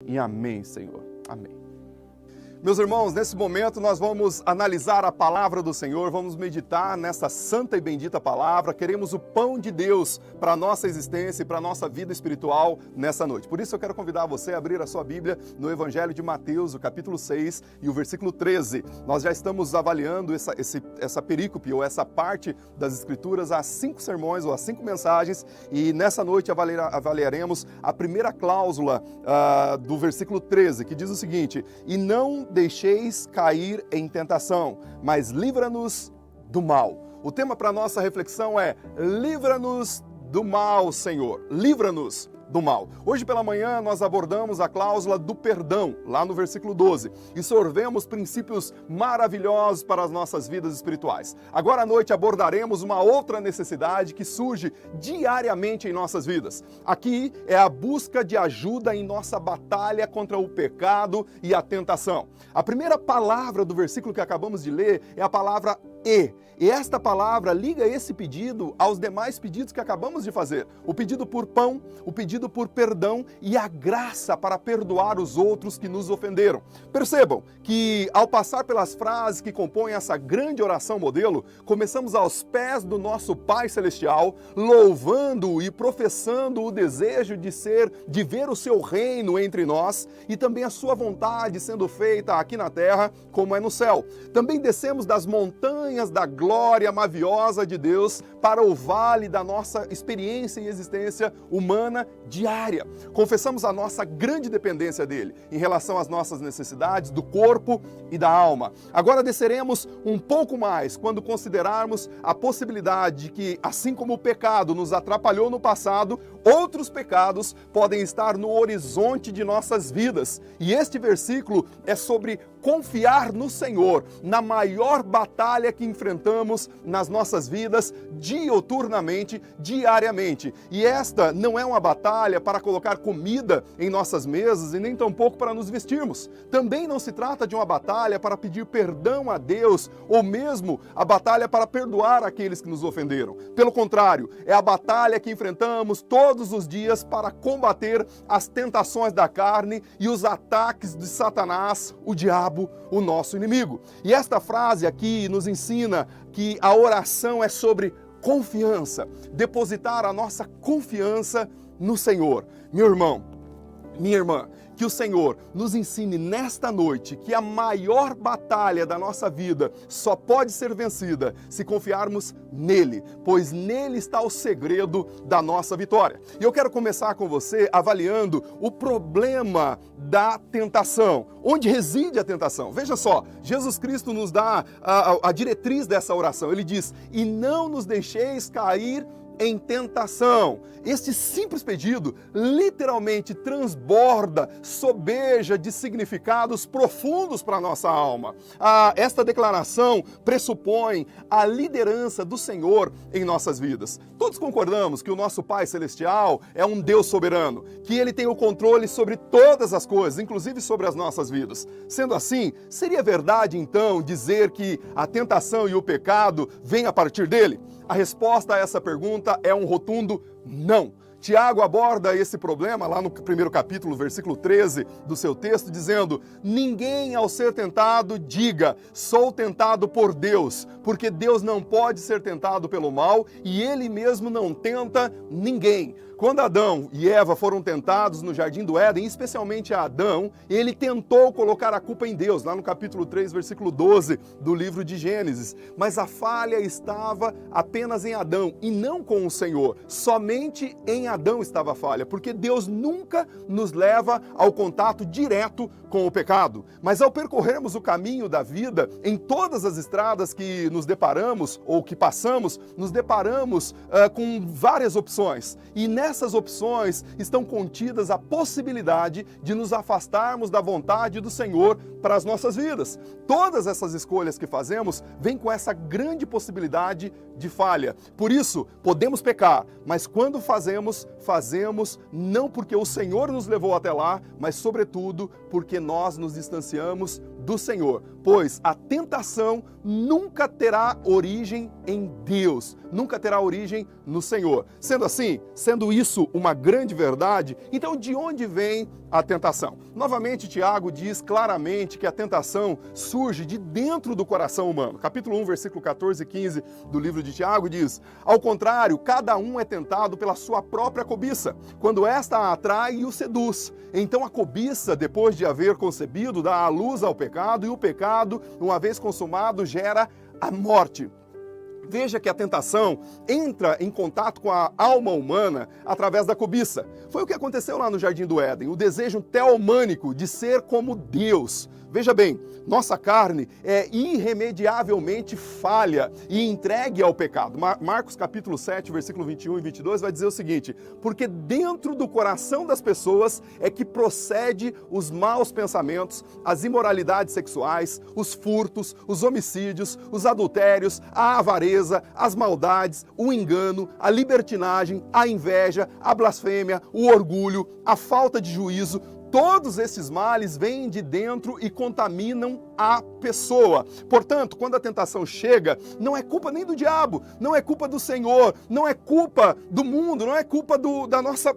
E amém, Senhor. Amém. Meus irmãos, nesse momento nós vamos analisar a palavra do Senhor, vamos meditar nessa santa e bendita palavra. Queremos o pão de Deus para a nossa existência e para a nossa vida espiritual nessa noite. Por isso eu quero convidar você a abrir a sua Bíblia no Evangelho de Mateus, o capítulo 6 e o versículo 13. Nós já estamos avaliando essa perícope ou essa parte das Escrituras, há 5 sermões ou há 5 mensagens, e nessa noite avaliaremos a primeira cláusula do versículo 13, que diz o seguinte: e não deixeis cair em tentação, mas livra-nos do mal. O tema para nossa reflexão é: livra-nos do mal, Senhor, livra-nos do mal. Hoje pela manhã nós abordamos a cláusula do perdão, lá no versículo 12, e sorvemos princípios maravilhosos para as nossas vidas espirituais. Agora à noite abordaremos uma outra necessidade que surge diariamente em nossas vidas. Aqui é a busca de ajuda em nossa batalha contra o pecado e a tentação. A primeira palavra do versículo que acabamos de ler é a palavra E esta palavra liga esse pedido aos demais pedidos que acabamos de fazer. O pedido por pão, o pedido por perdão e a graça para perdoar os outros que nos ofenderam. Percebam que ao passar pelas frases que compõem essa grande oração modelo, começamos aos pés do nosso Pai Celestial, louvando e professando o desejo de ver o seu reino entre nós e também a sua vontade sendo feita aqui na terra como é no céu. Também descemos das montanhas da glória maviosa de Deus para o vale da nossa experiência e existência humana diária. Confessamos a nossa grande dependência dele em relação às nossas necessidades do corpo e da alma. Agora desceremos um pouco mais quando considerarmos a possibilidade de que, assim como o pecado nos atrapalhou no passado, outros pecados podem estar no horizonte de nossas vidas. E este versículo é sobre confiar no Senhor na maior batalha que enfrentamos nas nossas vidas diuturnamente, diariamente. E esta não é uma batalha para colocar comida em nossas mesas e nem tampouco para nos vestirmos. Também não se trata de uma batalha para pedir perdão a Deus ou mesmo a batalha para perdoar aqueles que nos ofenderam. Pelo contrário, é a batalha que enfrentamos todos os dias para combater as tentações da carne e os ataques de Satanás, o diabo, o nosso inimigo. E esta frase aqui nos ensina que a oração é sobre confiança, depositar a nossa confiança no Senhor. Meu irmão, minha irmã, que o Senhor nos ensine nesta noite que a maior batalha da nossa vida só pode ser vencida se confiarmos nele, pois nele está o segredo da nossa vitória. E eu quero começar com você avaliando o problema da tentação. Onde reside a tentação? Veja só, Jesus Cristo nos dá a diretriz dessa oração. Ele diz: e não nos deixeis cair em tentação. Este simples pedido literalmente transborda, sobeja de significados profundos para a nossa alma. Esta declaração pressupõe a liderança do Senhor em nossas vidas. Todos concordamos que o nosso Pai Celestial é um Deus soberano, que Ele tem o controle sobre todas as coisas, inclusive sobre as nossas vidas. Sendo assim, seria verdade então dizer que a tentação e o pecado vêm a partir dele? A resposta a essa pergunta é um rotundo não. Tiago aborda esse problema lá no primeiro capítulo, versículo 13 do seu texto, dizendo: ninguém ao ser tentado diga, sou tentado por Deus, porque Deus não pode ser tentado pelo mal e Ele mesmo não tenta ninguém. Quando Adão e Eva foram tentados no Jardim do Éden, especialmente a Adão, ele tentou colocar a culpa em Deus, lá no capítulo 3, versículo 12 do livro de Gênesis. Mas a falha estava apenas em Adão e não com o Senhor. Somente em Adão estava a falha, porque Deus nunca nos leva ao contato direto com o pecado. Mas ao percorrermos o caminho da vida, em todas as estradas que nos deparamos ou que passamos, nos deparamos com várias opções. E nessas opções estão contidas a possibilidade de nos afastarmos da vontade do Senhor para as nossas vidas. Todas essas escolhas que fazemos vêm com essa grande possibilidade de falha. Por isso, podemos pecar, mas quando fazemos não porque o Senhor nos levou até lá, mas sobretudo porque nós nos distanciamos do Senhor, pois a tentação nunca terá origem em Deus, nunca terá origem no Senhor. Sendo assim, sendo isso uma grande verdade, então de onde vem a tentação? Novamente, Tiago diz claramente que a tentação surge de dentro do coração humano. Capítulo 1, versículo 14 e 15 do livro de Tiago diz: ao contrário, cada um é tentado pela sua própria cobiça, quando esta a atrai e o seduz. Então a cobiça, depois de haver concebido, dá à luz ao pecado, e o pecado, uma vez consumado, gera a morte. Veja que a tentação entra em contato com a alma humana através da cobiça. Foi o que aconteceu lá no Jardim do Éden, o desejo teomânico de ser como Deus. Veja bem, nossa carne é irremediavelmente falha e entregue ao pecado. Marcos capítulo 7, versículo 21 e 22 vai dizer o seguinte: porque dentro do coração das pessoas é que procede os maus pensamentos, as imoralidades sexuais, os furtos, os homicídios, os adultérios, a avareza, as maldades, o engano, a libertinagem, a inveja, a blasfêmia, o orgulho, a falta de juízo. Todos esses males vêm de dentro e contaminam a pessoa. Portanto, quando a tentação chega, não é culpa nem do diabo, não é culpa do Senhor, não é culpa do mundo, não é culpa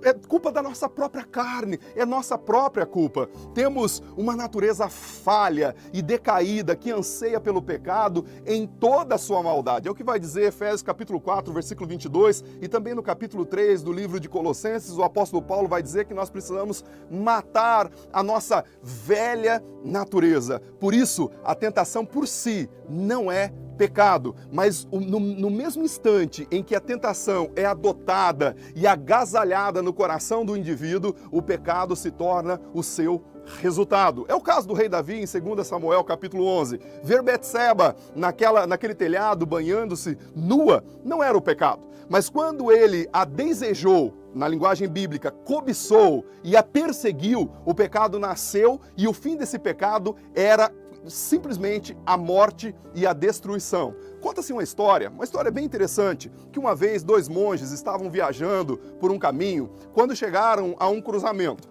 é culpa da nossa própria carne, é nossa própria culpa. Temos uma natureza falha e decaída que anseia pelo pecado em toda a sua maldade. É o que vai dizer Efésios capítulo 4, versículo 22, e também no capítulo 3 do livro de Colossenses, o apóstolo Paulo vai dizer que nós precisamos matar a nossa velha natureza. Por isso, a tentação por si não é pecado, mas no mesmo instante em que a tentação é adotada e agasalhada no coração do indivíduo, o pecado se torna o seu resultado. É o caso do rei Davi em 2 Samuel capítulo 11. Ver Betseba naquele telhado banhando-se nua não era o pecado, mas quando ele a desejou, na linguagem bíblica, cobiçou e a perseguiu, o pecado nasceu e o fim desse pecado era simplesmente a morte e a destruição. Conta-se uma história bem interessante, que uma vez 2 monges estavam viajando por um caminho quando chegaram a um cruzamento.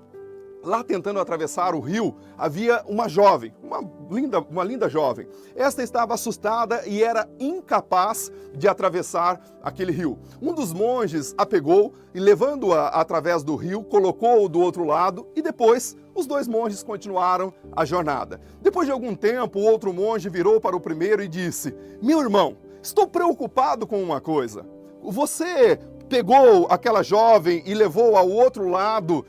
Lá tentando atravessar o rio, havia uma jovem, uma linda jovem. Esta estava assustada e era incapaz de atravessar aquele rio. Um dos monges a pegou e, levando-a através do rio, colocou-o do outro lado e depois os 2 monges continuaram a jornada. Depois de algum tempo, o outro monge virou para o primeiro e disse: meu irmão, estou preocupado com uma coisa. Você pegou aquela jovem e levou ao outro lado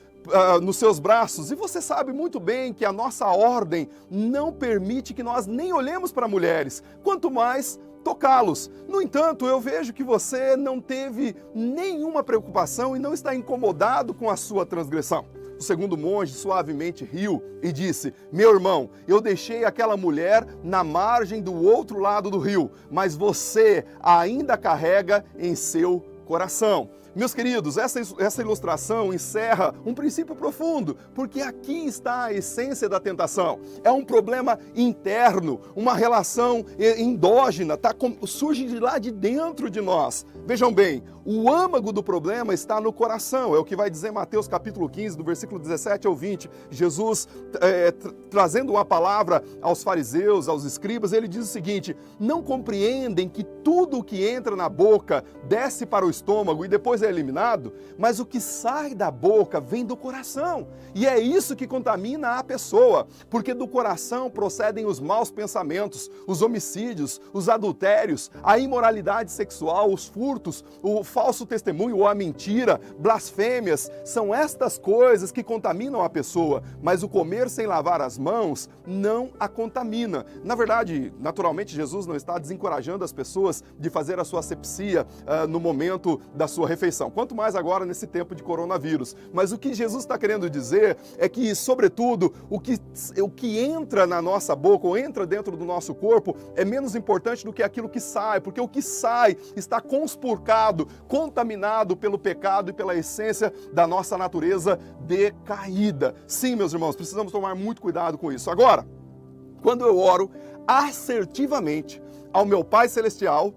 nos seus braços, e você sabe muito bem que a nossa ordem não permite que nós nem olhemos para mulheres, quanto mais tocá-los. No entanto, eu vejo que você não teve nenhuma preocupação e não está incomodado com a sua transgressão. O segundo monge suavemente riu e disse: meu irmão, eu deixei aquela mulher na margem do outro lado do rio, mas você a ainda carrega em seu coração. Meus queridos, essa ilustração encerra um princípio profundo, porque aqui está a essência da tentação. É um problema interno, uma relação endógena, surge de lá de dentro de nós. Vejam bem, o âmago do problema está no coração, é o que vai dizer Mateus capítulo 15, do versículo 17 ao 20. Jesus, trazendo uma palavra aos fariseus, aos escribas, ele diz o seguinte: não compreendem que tudo o que entra na boca desce para o estômago e depois é eliminado, mas o que sai da boca vem do coração. E é isso que contamina a pessoa, porque do coração procedem os maus pensamentos, os homicídios, os adultérios, a imoralidade sexual, os furtos, o falso testemunho ou a mentira, blasfêmias. São estas coisas que contaminam a pessoa, mas o comer sem lavar as mãos não a contamina. Na verdade, naturalmente, Jesus não está desencorajando as pessoas de fazer a sua asepsia no momento da sua refeição, quanto mais agora nesse tempo de coronavírus. Mas o que Jesus está querendo dizer é que, sobretudo, o que entra na nossa boca ou entra dentro do nosso corpo é menos importante do que aquilo que sai, porque o que sai está conspurcado, contaminado pelo pecado e pela essência da nossa natureza decaída. Sim, meus irmãos, precisamos tomar muito cuidado com isso. Agora, quando eu oro assertivamente ao meu Pai Celestial,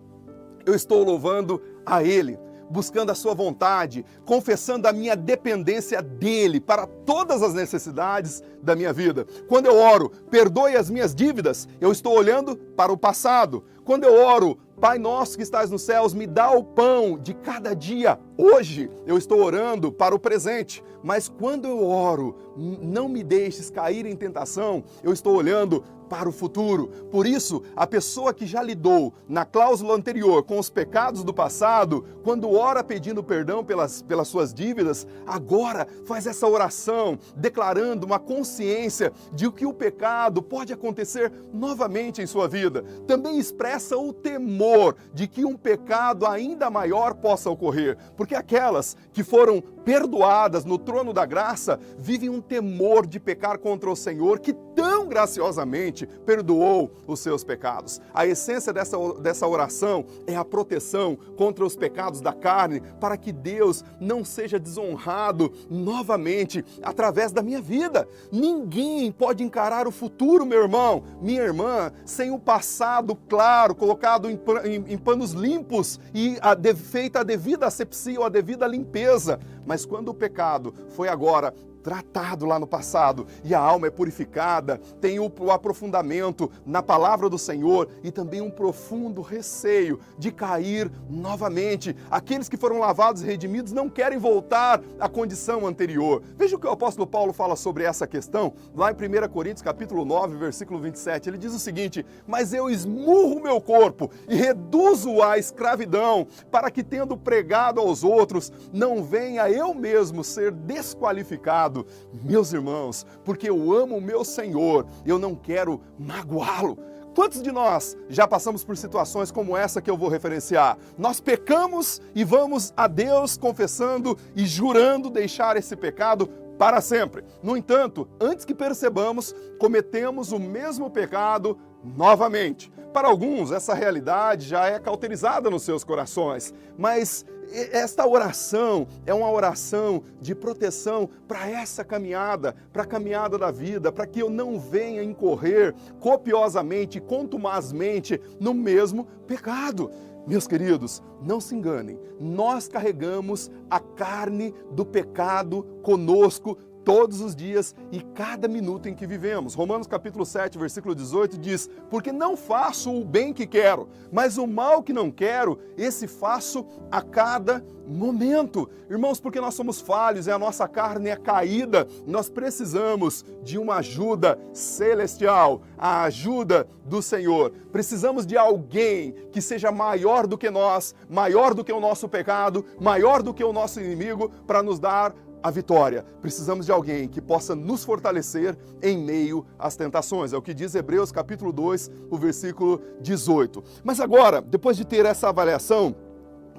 eu estou louvando a Ele, buscando a sua vontade, confessando a minha dependência dele para todas as necessidades da minha vida. Quando eu oro, perdoe as minhas dívidas, eu estou olhando para o passado. Quando eu oro, Pai nosso que estás nos céus, me dá o pão de cada dia. Hoje eu estou orando para o presente, mas quando eu oro, não me deixes cair em tentação, eu estou olhando para o futuro. Por isso, a pessoa que já lidou na cláusula anterior com os pecados do passado, quando ora pedindo perdão pelas suas dívidas, agora faz essa oração, declarando uma consciência de que o pecado pode acontecer novamente em sua vida. Também expressa o temor de que um pecado ainda maior possa ocorrer, porque aquelas que foram perdoadas no trono da graça vivem um temor de pecar contra o Senhor, que tão graciosamente perdoou os seus pecados. A essência dessa oração é a proteção contra os pecados da carne, para que Deus não seja desonrado novamente através da minha vida. Ninguém pode encarar o futuro, meu irmão, minha irmã, sem o passado claro, colocado em panos limpos e feita a devida asepsia ou a devida limpeza. Mas quando o pecado foi agora tratado lá no passado e a alma é purificada, tem o aprofundamento na palavra do Senhor e também um profundo receio de cair novamente. Aqueles que foram lavados e redimidos não querem voltar à condição anterior. Veja o que o apóstolo Paulo fala sobre essa questão, lá em 1 Coríntios capítulo 9, versículo 27. Ele diz o seguinte: mas eu esmurro o meu corpo e reduzo-o à escravidão, para que, tendo pregado aos outros, não venha eu mesmo ser desqualificado. Meus irmãos, porque eu amo o meu Senhor, eu não quero magoá-lo. Quantos de nós já passamos por situações como essa que eu vou referenciar? Nós pecamos e vamos a Deus confessando e jurando deixar esse pecado para sempre. No entanto, antes que percebamos, cometemos o mesmo pecado novamente. Para alguns, essa realidade já é cauterizada nos seus corações, mas esta oração é uma oração de proteção para essa caminhada, para a caminhada da vida, para que eu não venha incorrer copiosamente, contumazmente no mesmo pecado. Meus queridos, não se enganem, nós carregamos a carne do pecado conosco todos os dias e cada minuto em que vivemos. Romanos capítulo 7, versículo 18 diz: porque não faço o bem que quero, mas o mal que não quero, esse faço a cada momento. Irmãos, porque nós somos falhos e a nossa carne é caída, nós precisamos de uma ajuda celestial, a ajuda do Senhor. Precisamos de alguém que seja maior do que nós, maior do que o nosso pecado, maior do que o nosso inimigo, para nos dar a vitória. Precisamos de alguém que possa nos fortalecer em meio às tentações. É o que diz Hebreus capítulo 2, o versículo 18. Mas agora, depois de ter essa avaliação,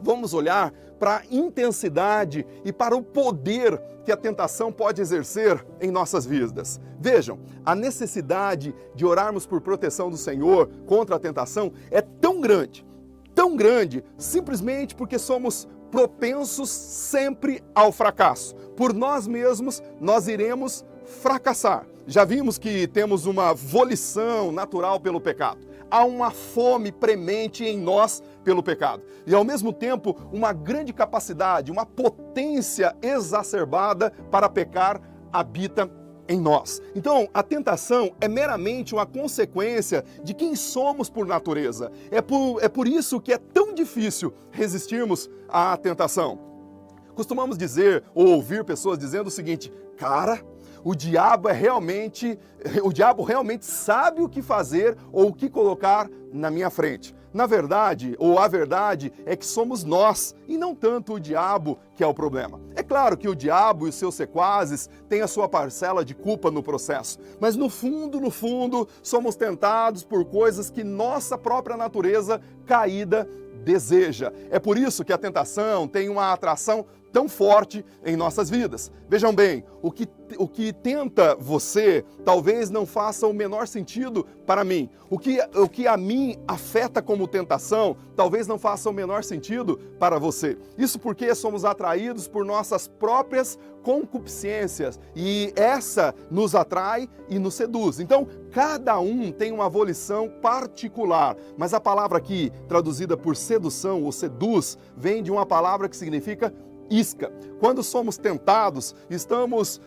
vamos olhar para a intensidade e para o poder que a tentação pode exercer em nossas vidas. Vejam, a necessidade de orarmos por proteção do Senhor contra a tentação é tão grande, simplesmente porque somos propensos sempre ao fracasso. Por nós mesmos, nós iremos fracassar. Já vimos que temos uma volição natural pelo pecado. Há uma fome premente em nós pelo pecado. E ao mesmo tempo, uma grande capacidade, uma potência exacerbada para pecar habita em nós. Então, a tentação é meramente uma consequência de quem somos por natureza. É por isso que é tão difícil resistirmos à tentação. Costumamos dizer ou ouvir pessoas dizendo o seguinte: cara, o diabo realmente sabe o que fazer ou o que colocar na minha frente. Na verdade, ou a verdade, é que somos nós e não tanto o diabo que é o problema. É claro que o diabo e os seus sequazes têm a sua parcela de culpa no processo, mas no fundo, somos tentados por coisas que nossa própria natureza caída deseja. É por isso que a tentação tem uma atração tão forte em nossas vidas. Vejam bem, o que tenta você talvez não faça o menor sentido para mim. O que a mim afeta como tentação talvez não faça o menor sentido para você. Isso porque somos atraídos por nossas próprias concupiscências e essa nos atrai e nos seduz. Então, cada um tem uma volição particular, mas a palavra aqui, traduzida por sedução ou seduz, vem de uma palavra que significa isca. Quando somos tentados, estamos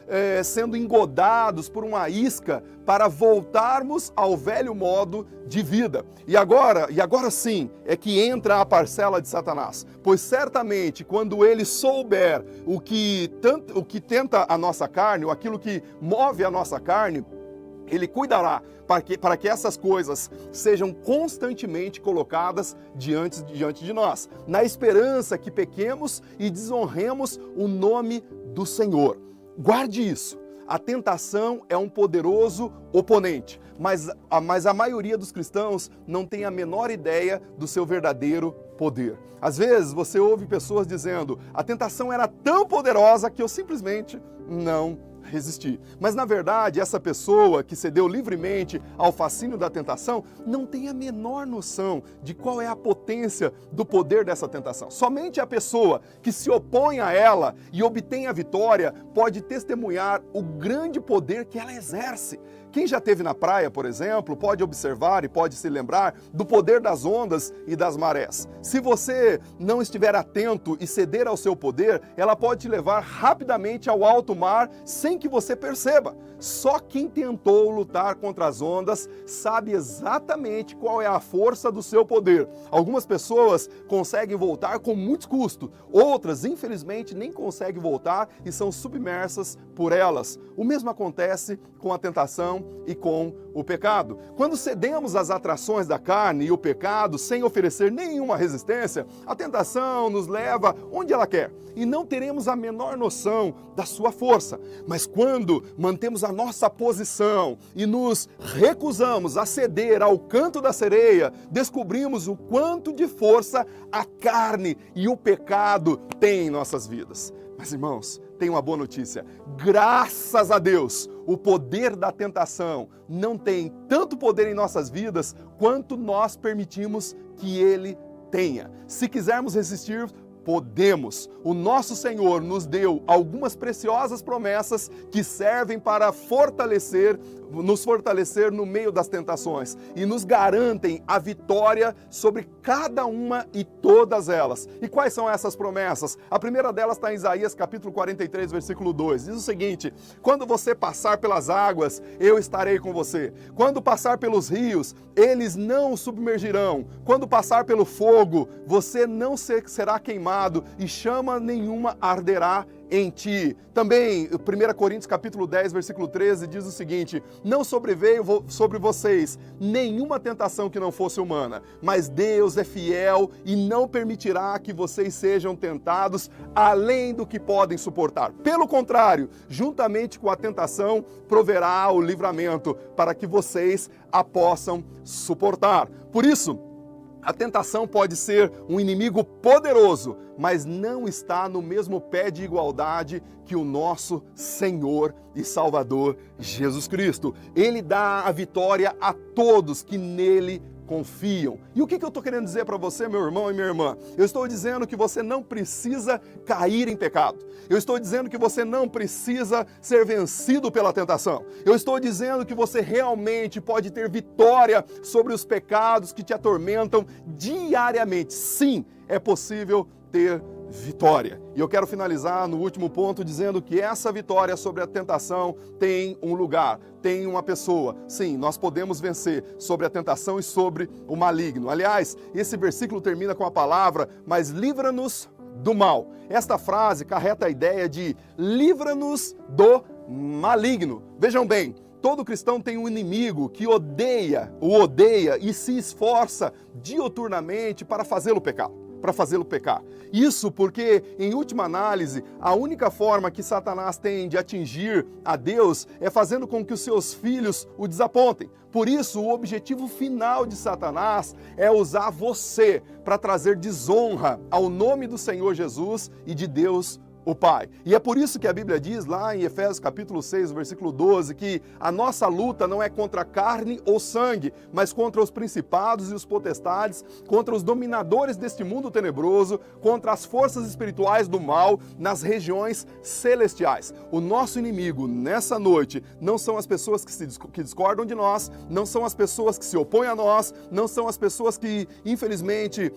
sendo engodados por uma isca para voltarmos ao velho modo de vida. E agora sim é que entra a parcela de Satanás, pois certamente quando ele souber o que tenta a nossa carne, ou aquilo que move a nossa carne, ele cuidará para que essas coisas sejam constantemente colocadas diante de nós, na esperança que pequemos e desonremos o nome do Senhor. Guarde isso. A tentação é um poderoso oponente, mas a maioria dos cristãos não tem a menor ideia do seu verdadeiro poder. Às vezes você ouve pessoas dizendo: a tentação era tão poderosa que eu simplesmente não resistir. Mas na verdade, essa pessoa que cedeu livremente ao fascínio da tentação não tem a menor noção de qual é a potência do poder dessa tentação. Somente a pessoa que se opõe a ela e obtém a vitória pode testemunhar o grande poder que ela exerce. Quem já esteve na praia, por exemplo, pode observar e pode se lembrar do poder das ondas e das marés. Se você não estiver atento e ceder ao seu poder, ela pode te levar rapidamente ao alto mar sem que você perceba. Só quem tentou lutar contra as ondas sabe exatamente qual é a força do seu poder. Algumas pessoas conseguem voltar com muito custo, outras, infelizmente, nem conseguem voltar e são submersas por elas. O mesmo acontece com a tentação e com o pecado. Quando cedemos às atrações da carne e o pecado sem oferecer nenhuma resistência, a tentação nos leva onde ela quer e não teremos a menor noção da sua força. Mas quando mantemos a nossa posição e nos recusamos a ceder ao canto da sereia, descobrimos o quanto de força a carne e o pecado têm em nossas vidas. Mas, irmãos, tem uma boa notícia. Graças a Deus, o poder da tentação não tem tanto poder em nossas vidas quanto nós permitimos que ele tenha. Se quisermos resistir, podemos. O nosso Senhor nos deu algumas preciosas promessas que servem para nos fortalecer no meio das tentações e nos garantem a vitória sobre cada uma e todas elas. E quais são essas promessas? A primeira delas está em Isaías capítulo 43, versículo 2. Diz o seguinte: quando você passar pelas águas, eu estarei com você. Quando passar pelos rios, eles não o submergirão. Quando passar pelo fogo, você não será queimado e chama nenhuma arderá em ti. Também, 1 Coríntios capítulo 10, versículo 13, diz o seguinte: não sobreveio sobre vocês nenhuma tentação que não fosse humana, mas Deus é fiel e não permitirá que vocês sejam tentados além do que podem suportar. Pelo contrário, juntamente com a tentação, proverá o livramento para que vocês a possam suportar. Por isso, a tentação pode ser um inimigo poderoso, mas não está no mesmo pé de igualdade que o nosso Senhor e Salvador Jesus Cristo. Ele dá a vitória a todos que nele confiam. E o que eu estou querendo dizer para você, meu irmão e minha irmã? Eu estou dizendo que você não precisa cair em pecado. Eu estou dizendo que você não precisa ser vencido pela tentação. Eu estou dizendo que você realmente pode ter vitória sobre os pecados que te atormentam diariamente. Sim, é possível ter vitória. E eu quero finalizar no último ponto dizendo que essa vitória sobre a tentação tem um lugar, tem uma pessoa. Sim, nós podemos vencer sobre a tentação e sobre o maligno. Aliás, esse versículo termina com a palavra: mas livra-nos do mal. Esta frase carrega a ideia de livra-nos do maligno. Vejam bem, todo cristão tem um inimigo que o odeia e se esforça diuturnamente para fazê-lo pecar. Isso porque, em última análise, a única forma que Satanás tem de atingir a Deus é fazendo com que os seus filhos o desapontem. Por isso, o objetivo final de Satanás é usar você para trazer desonra ao nome do Senhor Jesus e de Deus o Pai. E é por isso que a Bíblia diz lá em Efésios capítulo 6, versículo 12, que a nossa luta não é contra carne ou sangue, mas contra os principados e os potestades, contra os dominadores deste mundo tenebroso, contra as forças espirituais do mal nas regiões celestiais. O nosso inimigo nessa noite não são as pessoas que discordam de nós, não são as pessoas que se opõem a nós, não são as pessoas que, infelizmente,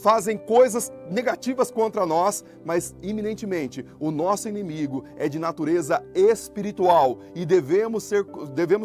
fazem coisas negativas contra nós, mas iminentemente o nosso inimigo é de natureza espiritual e devemos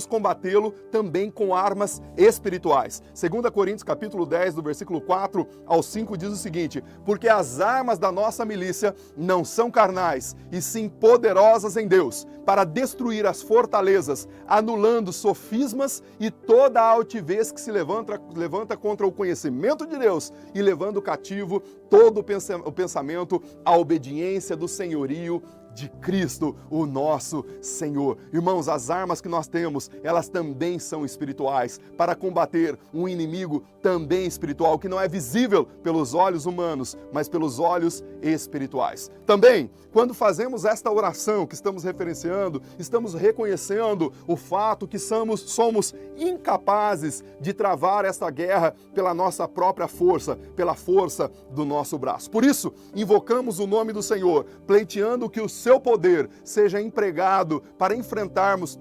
combatê-lo também com armas espirituais. 2 Coríntios capítulo 10, do versículo 4 ao 5 diz o seguinte: porque as armas da nossa milícia não são carnais, e sim poderosas em Deus, para destruir as fortalezas, anulando sofismas e toda a altivez que se levanta contra o conhecimento de Deus e levando cativo todo o pensamento à obediência do senhorio de Cristo, o nosso Senhor. Irmãos, as armas que nós temos, elas também são espirituais, para combater um inimigo também espiritual, que não é visível pelos olhos humanos, mas pelos olhos espirituais. Também, quando fazemos esta oração que estamos referenciando, estamos reconhecendo o fato que somos incapazes de travar esta guerra pela nossa própria força, pela força do nosso braço. Por isso, invocamos o nome do Senhor, pleiteando que o seu poder seja empregado para enfrentarmos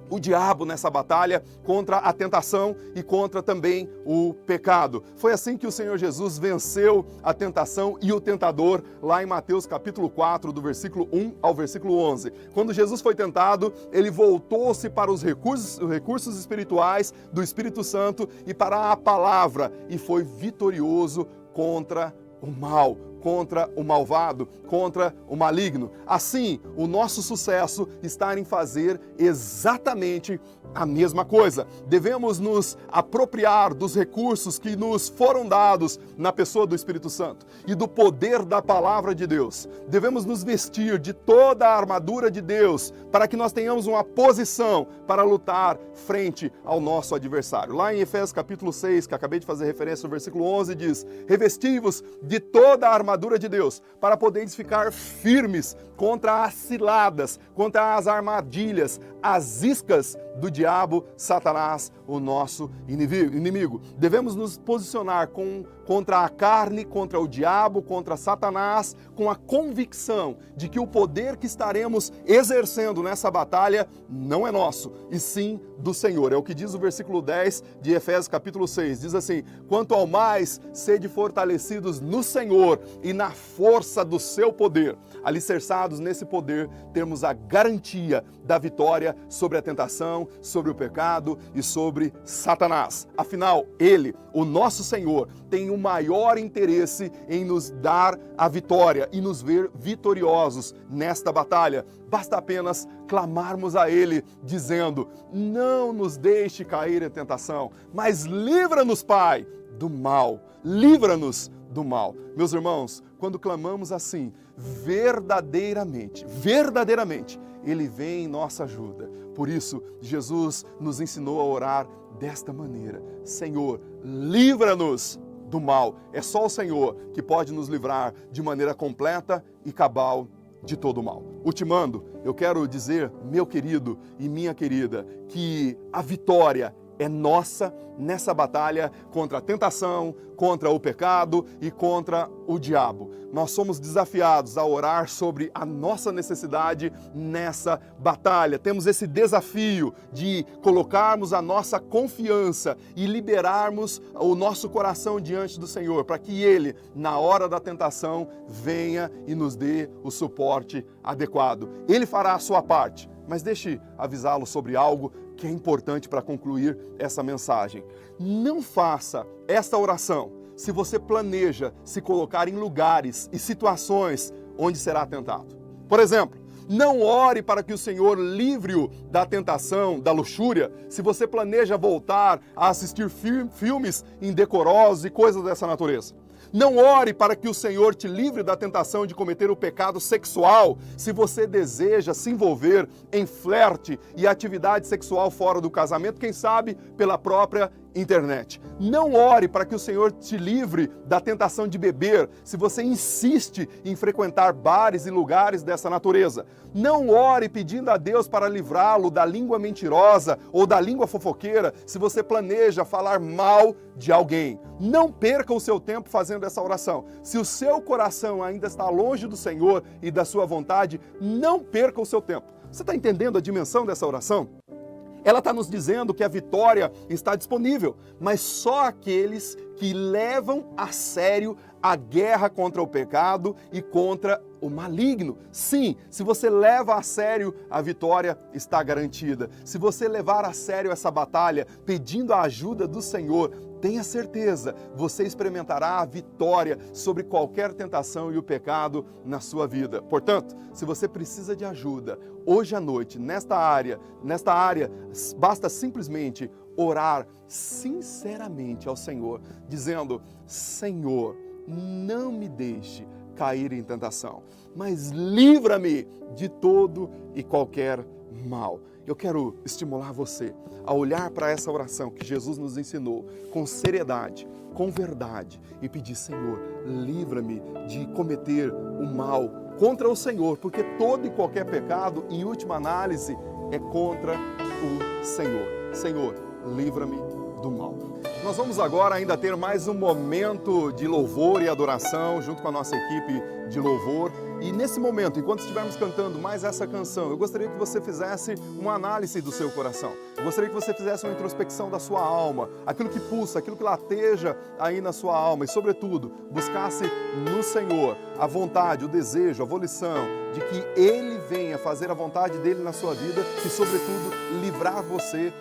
o diabo nessa batalha contra a tentação e contra também o pecado. Foi assim que o Senhor Jesus venceu a tentação e o tentador lá em Mateus capítulo 4, do versículo 1 ao versículo 11. Quando Jesus foi tentado, ele voltou-se para os recursos espirituais do Espírito Santo e para a palavra e foi vitorioso contra o mal, contra o malvado, contra o maligno. Assim, o nosso sucesso está em fazer exatamente a mesma coisa. Devemos nos apropriar dos recursos que nos foram dados na pessoa do Espírito Santo e do poder da palavra de Deus. Devemos nos vestir de toda a armadura de Deus para que nós tenhamos uma posição para lutar frente ao nosso adversário. Lá em Efésios capítulo 6, que acabei de fazer referência no versículo 11, diz: revesti-vos de toda a armadura de Deus, para poderes ficar firmes contra as ciladas, contra as armadilhas, as iscas do diabo, Satanás, o nosso inimigo. Devemos nos posicionar contra a carne, contra o diabo, contra Satanás, com a convicção de que o poder que estaremos exercendo nessa batalha não é nosso, e sim do Senhor. É o que diz o versículo 10 de Efésios capítulo 6. Diz assim: quanto ao mais, sede fortalecidos no Senhor e na força do seu poder. Alicerçados nesse poder, temos a garantia da vitória sobre a tentação, sobre o pecado e sobre Satanás. Afinal, Ele, o nosso Senhor, tem o maior interesse em nos dar a vitória e nos ver vitoriosos nesta batalha. Basta apenas clamarmos a Ele, dizendo: não nos deixe cair em tentação, mas livra-nos, Pai, do mal. Livra-nos do mal. Meus irmãos, quando clamamos assim, verdadeiramente, Ele vem em nossa ajuda. Por isso, Jesus nos ensinou a orar desta maneira: Senhor, livra-nos do mal. É só o Senhor que pode nos livrar de maneira completa e cabal de todo o mal. Ultimando, eu quero dizer, meu querido e minha querida, que a vitória é nossa nessa batalha contra a tentação, contra o pecado e contra o diabo. Nós somos desafiados a orar sobre a nossa necessidade nessa batalha. Temos esse desafio de colocarmos a nossa confiança e liberarmos o nosso coração diante do Senhor, para que Ele, na hora da tentação, venha e nos dê o suporte adequado. Ele fará a sua parte, mas deixe avisá-lo sobre algo que é importante para concluir essa mensagem. Não faça esta oração se você planeja se colocar em lugares e situações onde será tentado. Por exemplo, não ore para que o Senhor livre-o da tentação, da luxúria, se você planeja voltar a assistir filmes indecorosos e coisas dessa natureza. Não ore para que o Senhor te livre da tentação de cometer o pecado sexual se você deseja se envolver em flerte e atividade sexual fora do casamento, quem sabe pela própria internet. Não ore para que o Senhor te livre da tentação de beber se você insiste em frequentar bares e lugares dessa natureza. Não ore pedindo a Deus para livrá-lo da língua mentirosa ou da língua fofoqueira se você planeja falar mal de alguém. Não perca o seu tempo fazendo essa oração. Se o seu coração ainda está longe do Senhor e da sua vontade, não perca o seu tempo. Você está entendendo a dimensão dessa oração? Ela está nos dizendo que a vitória está disponível, mas só aqueles que levam a sério a guerra contra o pecado e contra o maligno. Sim, se você leva a sério, a vitória está garantida. Se você levar a sério essa batalha, pedindo a ajuda do Senhor, tenha certeza, você experimentará a vitória sobre qualquer tentação e o pecado na sua vida. Portanto, se você precisa de ajuda, hoje à noite, nesta área, basta simplesmente orar sinceramente ao Senhor, dizendo: Senhor, não me deixe cair em tentação, mas livra-me de todo e qualquer mal. Eu quero estimular você a olhar para essa oração que Jesus nos ensinou com seriedade, com verdade e pedir: Senhor, livra-me de cometer o mal contra o Senhor, porque todo e qualquer pecado, em última análise, é contra o Senhor. Senhor, livra-me do mal. Nós vamos agora ainda ter mais um momento de louvor e adoração junto com a nossa equipe de louvor. E nesse momento, enquanto estivermos cantando mais essa canção, eu gostaria que você fizesse uma análise do seu coração. Eu gostaria que você fizesse uma introspecção da sua alma, aquilo que pulsa, aquilo que lateja aí na sua alma e, sobretudo, buscasse no Senhor a vontade, o desejo, a volição de que Ele venha fazer a vontade dEle na sua vida e, sobretudo, livrar você